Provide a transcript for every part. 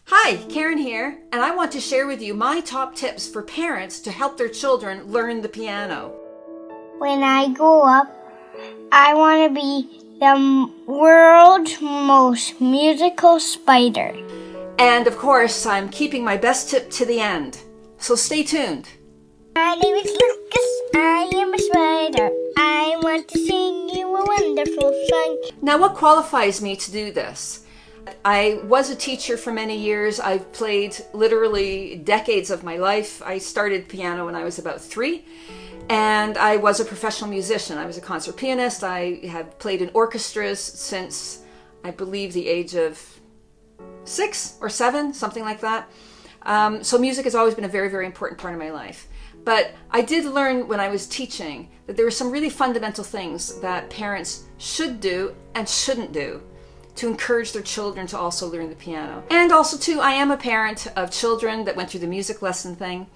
Hi, Karen here, and I want to share with you my top tips for parents to help their children learn the piano. When I grow up, I want to be the world's most musical spider. And of course, I'm keeping my best tip to the end, so stay tuned. My name is Lucas, I am a spider. I want to sing you a wonderful song. Now, what qualifies me to do this? I was a teacher for many years. I've played literally decades of my life. I started piano when I was about 3, and I was a professional musician. I was a concert pianist. I have played in orchestras since, I believe, the age of 6 or 7, something like that. So music has always been a very, very important part of my life. But I did learn when I was teaching that there were some really fundamental things that parents should do and shouldn't do to encourage their children to also learn the piano. And also too, I am a parent of children that went through the music lesson thing.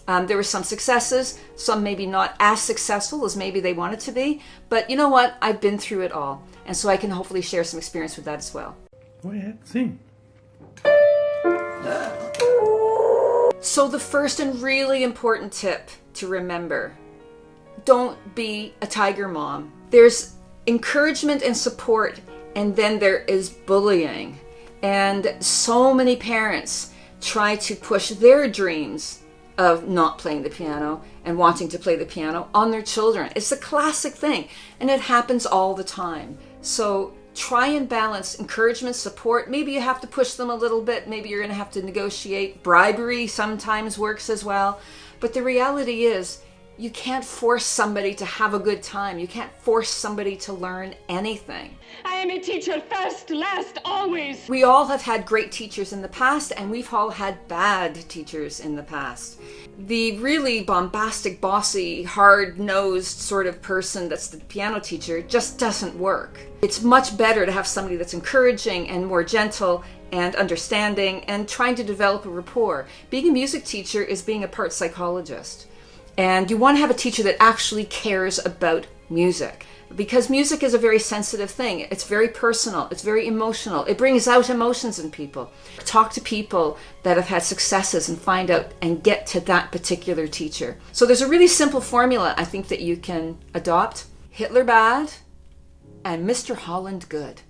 There were some successes, some maybe not as successful as maybe they wanted to be, but you know what? I've been through it all. And so I can hopefully share some experience with that as well. Go ahead, sing. So the first and really important tip to remember, don't be a tiger mom. There's encouragement and support, and then there is bullying. And so many parents try to push their dreams of not playing the piano and wanting to play the piano on their children. It's a classic thing, and it happens all the time. So try and balance encouragement, support. Maybe you have to push them a little bit. Maybe you're going to have to negotiate. Bribery sometimes works as well. But the reality is, you can't force somebody to have a good time. You can't force somebody to learn anything. I am a teacher first, last, always. We all have had great teachers in the past, and we've all had bad teachers in the past. The really bombastic, bossy, hard-nosed sort of person that's the piano teacher just doesn't work. It's much better to have somebody that's encouraging and more gentle and understanding and trying to develop a rapport. Being a music teacher is being a part psychologist. And you want to have a teacher that actually cares about music, because music is a very sensitive thing. It's very personal. It's very emotional. It brings out emotions in people. Talk to people that have had successes and find out and get to that particular teacher. So there's a really simple formula I think that you can adopt. Hitler bad and Mr. Holland good.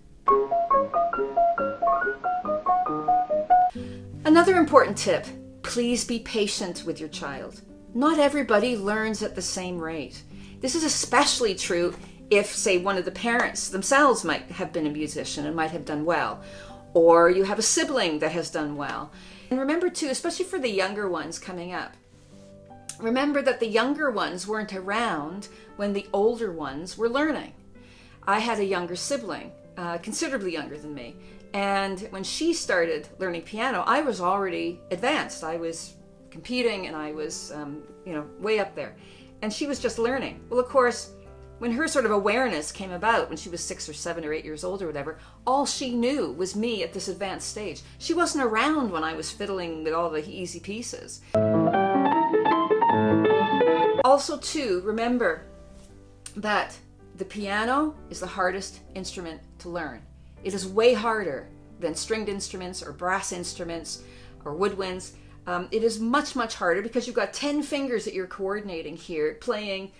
Another important tip, please be patient with your child. Not everybody learns at the same rate. This is especially true if, say, one of the parents themselves might have been a musician and might have done well, or you have a sibling that has done well. And remember too, especially for the younger ones coming up, remember that the younger ones weren't around when the older ones were learning. I had a younger sibling, considerably younger than me, and when she started learning piano, I was already advanced. I was competing, and I was, way up there. And she was just learning. Well, of course, when her sort of awareness came about, when she was 6 or 7 or 8 years old or whatever, all she knew was me at this advanced stage. She wasn't around when I was fiddling with all the easy pieces. Also, too, remember that the piano is the hardest instrument to learn. It is way harder than stringed instruments or brass instruments or woodwinds. It is much, much harder because you've got 10 fingers that you're coordinating here, playing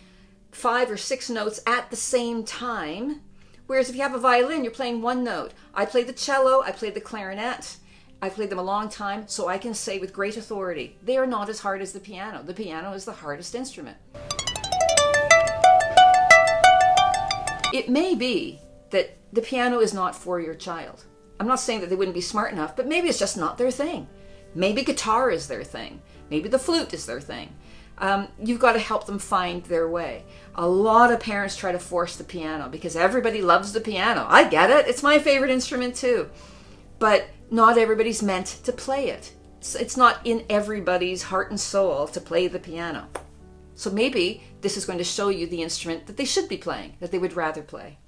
5 or 6 notes at the same time. Whereas if you have a violin, you're playing one note. I played the cello, I played the clarinet. I played them a long time, so I can say with great authority, they are not as hard as the piano. The piano is the hardest instrument. It may be that the piano is not for your child. I'm not saying that they wouldn't be smart enough, but maybe it's just not their thing. Maybe guitar is their thing. Maybe the flute is their thing. You've got to help them find their way. A lot of parents try to force the piano because everybody loves the piano. I get it. It's my favorite instrument too. But not everybody's meant to play it. It's not in everybody's heart and soul to play the piano. So maybe this is going to show you the instrument that they should be playing, that they would rather play.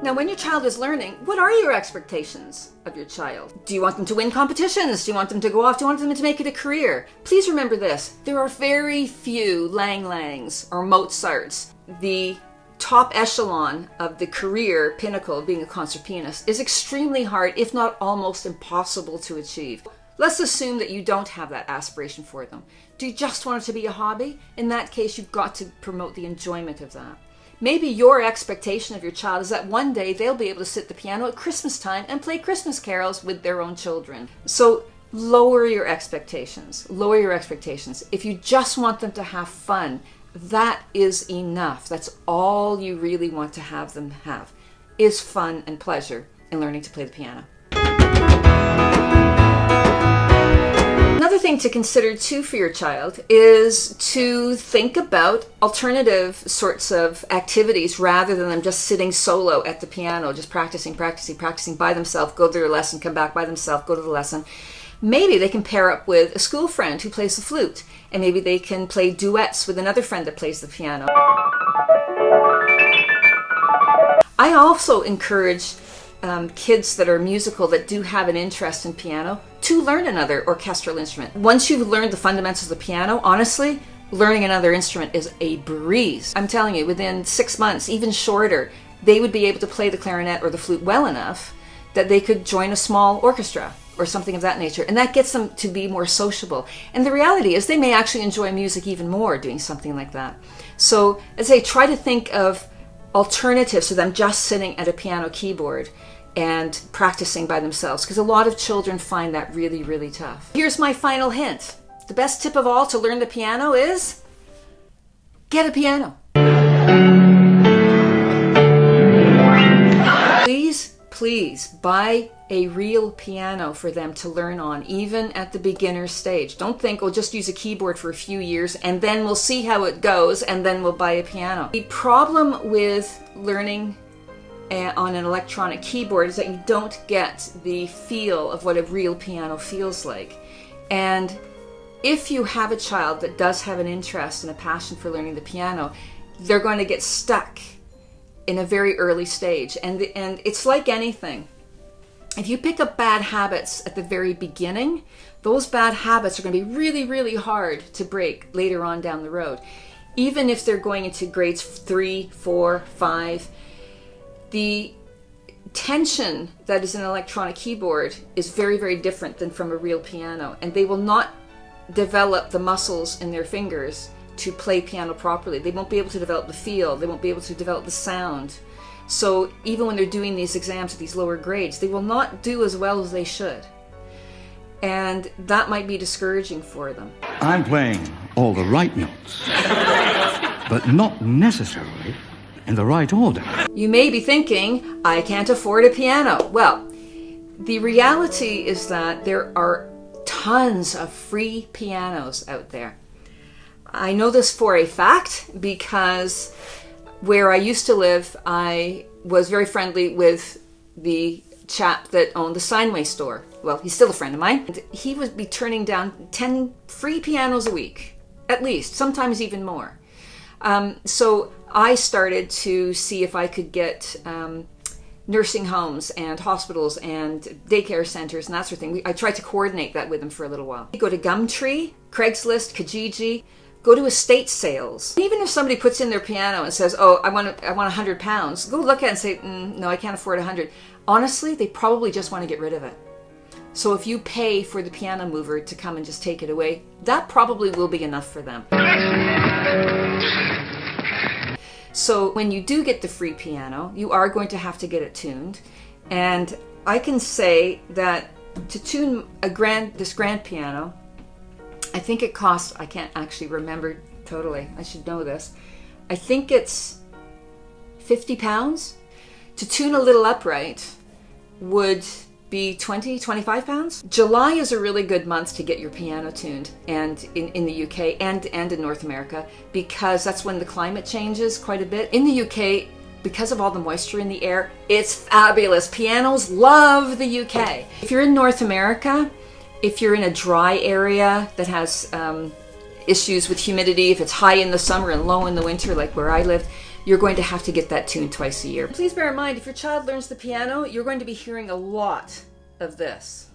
Now, when your child is learning, what are your expectations of your child? Do you want them to win competitions? Do you want them to go off? Do you want them to make it a career? Please remember this. There are very few Lang Langs or Mozarts. The top echelon of the career pinnacle of being a concert pianist is extremely hard, if not almost impossible to achieve. Let's assume that you don't have that aspiration for them. Do you just want it to be a hobby? In that case, you've got to promote the enjoyment of that. Maybe your expectation of your child is that one day they'll be able to sit at the piano at Christmas time and play Christmas carols with their own children. So lower your expectations. Lower your expectations. If you just want them to have fun, that is enough. That's all you really want to have them have, is fun and pleasure in learning to play the piano. Another thing to consider too for your child is to think about alternative sorts of activities rather than them just sitting solo at the piano, just practicing by themselves, go to their lesson, come back by themselves, go to the lesson. Maybe they can pair up with a school friend who plays the flute, and maybe they can play duets with another friend that plays the piano. I also encourage kids that are musical, that do have an interest in piano, to learn another orchestral instrument. Once you've learned the fundamentals of the piano, honestly, learning another instrument is a breeze. I'm telling you, within 6 months, even shorter, they would be able to play the clarinet or the flute well enough that they could join a small orchestra or something of that nature. And that gets them to be more sociable. And the reality is they may actually enjoy music even more doing something like that. So, as I say, try to think of alternatives to them just sitting at a piano keyboard and practicing by themselves, because a lot of children find that really, really tough. Here's my final hint. The best tip of all to learn the piano is get a piano. Please buy a real piano for them to learn on, even at the beginner stage. Don't think, oh, just use a keyboard for a few years and then we'll see how it goes and then we'll buy a piano. The problem with learning on an electronic keyboard is that you don't get the feel of what a real piano feels like. And if you have a child that does have an interest and a passion for learning the piano, they're going to get stuck in a very early stage. And it's like anything. If you pick up bad habits at the very beginning, those bad habits are going to be really, really hard to break later on down the road. Even if they're going into grades 3, 4, 5, the tension that is in an electronic keyboard is very, very different than from a real piano. And they will not develop the muscles in their fingers to play piano properly. They won't be able to develop the feel. They won't be able to develop the sound. So even when they're doing these exams at these lower grades, they will not do as well as they should. And that might be discouraging for them. I'm playing all the right notes, but not necessarily in the right order. You may be thinking, I can't afford a piano. Well, the reality is that there are tons of free pianos out there. I know this for a fact because where I used to live, I was very friendly with the chap that owned the Steinway store. Well, he's still a friend of mine. And he would be turning down 10 free pianos a week, at least, sometimes even more. So I started to see if I could get nursing homes and hospitals and daycare centers and that sort of thing. I tried to coordinate that with him for a little while. You go to Gumtree, Craigslist, Kijiji, go to estate sales. Even if somebody puts in their piano and says, oh, I want £100, go look at it and say, no, I can't afford 100. Honestly, they probably just want to get rid of it. So if you pay for the piano mover to come and just take it away, that probably will be enough for them. So when you do get the free piano, you are going to have to get it tuned. And I can say that to tune this grand piano, I think it costs, I can't actually remember totally, I should know this. I think it's £50. To tune a little upright would be £20-25. July is a really good month to get your piano tuned, and in the UK and in North America, because that's when the climate changes quite a bit. In the UK, because of all the moisture in the air, it's fabulous. Pianos love the UK. If you're in North America, if you're in a dry area that has issues with humidity, if it's high in the summer and low in the winter, like where I live, you're going to have to get that tuned twice a year. Please bear in mind, if your child learns the piano, you're going to be hearing a lot of this.